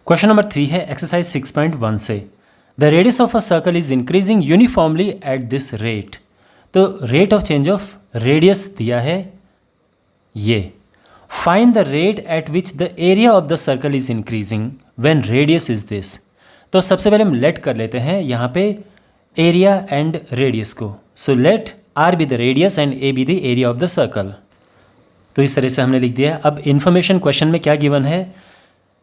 Question number 3 है exercise 6.1 से, the radius of a circle is increasing uniformly at this rate. तो rate of change of radius दिया है ये। Find the rate at which the area of the circle is increasing when radius is this. तो सबसे पहले हम late कर लेते हैं यहाँ पे एरिया एंड रेडियस को। So let R be the radius and A be the area of the circle. तो इस तरह से हमने लिख दिया। अब इन्फॉर्मेशन क्वेश्चन में क्या गिवन है,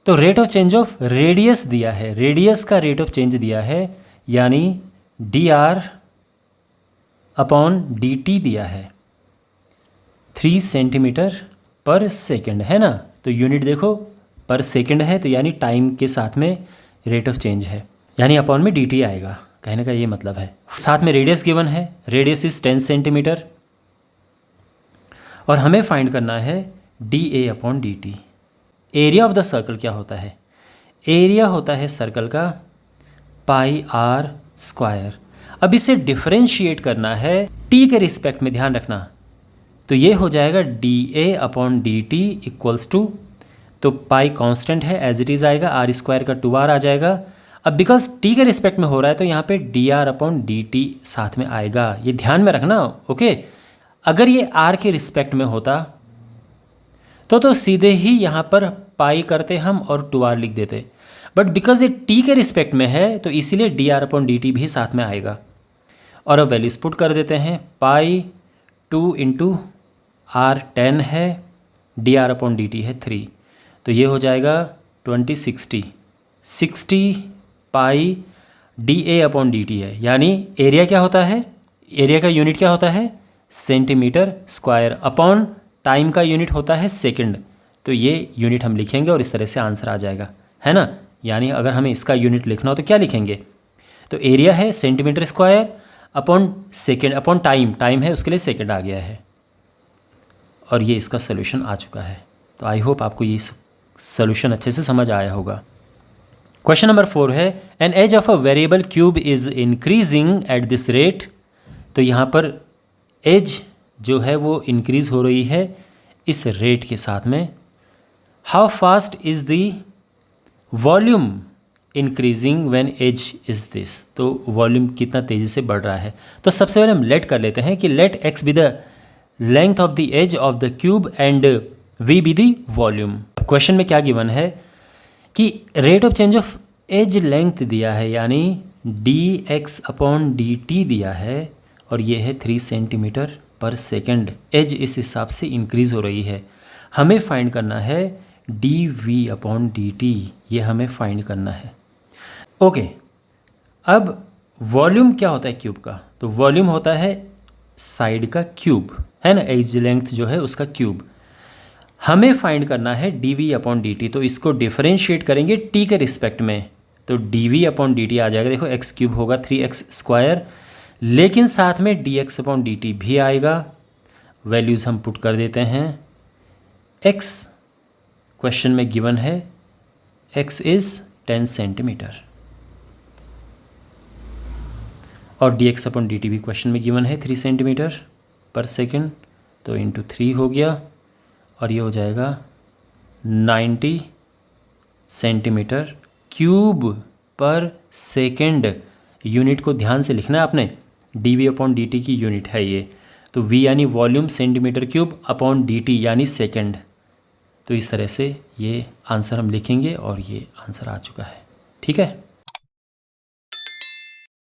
तो rate of change of radius दिया है, रेडियस का रेट ऑफ चेंज दिया है, यानी D R upon D T दिया है 3 सेंटीमीटर पर सेकेंड, है ना। तो यूनिट देखो पर सेकेंड है, तो यानी टाइम के साथ में रेट ऑफ चेंज है, यानी अपॉन में डी टी आएगा, कहने का ये मतलब है। साथ में रेडियस गिवन है, रेडियस इज 10 सेंटीमीटर, और हमें फाइंड करना है D A upon D T. Area of the circle क्या होता है, एरिया होता है सर्कल का पाई आर स्क्वायर। अब इसे डिफरेंशिएट करना है टी के रिस्पेक्ट में, ध्यान रखना। तो ये हो जाएगा D A upon D T equals to, तो पाई कांस्टेंट है एज इट इज़ आएगा, आर स्क्वायर का 2r आ जाएगा। अब बिकॉज टी के रिस्पेक्ट में हो रहा है तो यहाँ पे D R upon D T साथ में आएगा, ये ध्यान में रखना। ओके, अगर ये आर के रिस्पेक्ट में होता तो सीधे ही यहाँ पर पाई करते हम और 2r लिख देते, बट बिकॉज ये टी के रिस्पेक्ट में है तो इसीलिए D R upon D T भी साथ में आएगा। और अब वैल्यूज पुट कर देते हैं, पाई 2 इंटू आर 10 है, D R upon D T है 3, तो ये हो जाएगा 60 pi D A upon D T है, यानी एरिया क्या होता है, एरिया का यूनिट क्या होता है सेंटीमीटर स्क्वायर, अपॉन टाइम का यूनिट होता है सेकंड। तो ये यूनिट हम लिखेंगे और इस तरह से आंसर आ जाएगा, है ना। यानी अगर हमें इसका यूनिट लिखना हो तो क्या लिखेंगे, तो एरिया है centimetre square upon second upon time, time है उसके लिए सेकंड आ गया है, और ये इसका सोल्यूशन आ चुका है। तो आई होप आपको ये सोल्यूशन अच्छे से समझ आया होगा। क्वेश्चन नंबर 4 है, an edge of a variable cube is increasing at this rate. तो यहाँ पर एज जो है वो इंक्रीज हो रही है इस रेट के साथ में। How fast is the volume increasing when edge is this. तो वॉल्यूम कितना तेज़ी से बढ़ रहा है। तो सबसे पहले हम लेट कर लेते हैं कि let X be the length of the edge of the cube and V be the volume. Question में क्या गिवन है कि rate of change of edge length दिया है, यानी D X upon D T दिया है, और ये है 3 सेंटीमीटर पर सेकेंड। एज इस हिसाब से इंक्रीज़ हो रही है। हमें फाइंड करना है D V upon D T, ये हमें फाइंड करना है। ओके, अब वॉल्यूम क्या होता है क्यूब का, तो वॉल्यूम होता है साइड का क्यूब, है ना, एज लेंथ जो है उसका क्यूब। हमें फाइंड करना है D V upon D T, तो इसको डिफरेंशिएट करेंगे टी के रिस्पेक्ट में, तो D V upon D T आ जाएगा। देखो एक्स क्यूब होगा 3x स्क्वायर, लेकिन साथ में D X upon D T भी आएगा। वैल्यूज़ हम पुट कर देते हैं। x क्वेश्चन में गिवन है, x इज़ 10 सेंटीमीटर, और D X upon D T भी क्वेश्चन में गिवन है 3 सेंटीमीटर पर सेकेंड, तो इंटू 3 हो गया, और ये हो जाएगा 90 centimetre cube per second. Unit को ध्यान से लिखना है आपने, D V upon D T की यूनिट है ये। तो वी यानी volume centimetre cube upon D T यानी सेकेंड। तो इस तरह से ये आंसर हम लिखेंगे और ये आंसर आ चुका है। ठीक है।